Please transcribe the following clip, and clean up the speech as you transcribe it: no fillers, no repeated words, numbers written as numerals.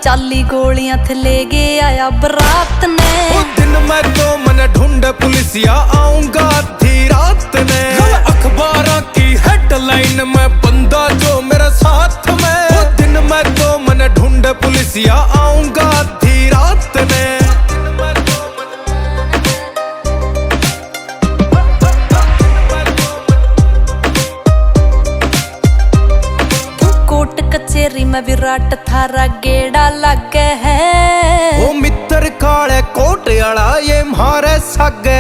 चाली गोलियां थे ले गया आया बरात ने। दिन मैं तो मन ढूंढ पुलिसिया आऊंगा आधी रात ने। अखबारों की हेडलाइन में बंदा जो मेरे साथ में। दिन मैं तो मन ढूंढ पुलिसिया आऊंगा आधी रात ने। कोट कचेरी में विराट थारा गेड़ा लगे है। ओ मित्र काले कोट आला ये मारे सागे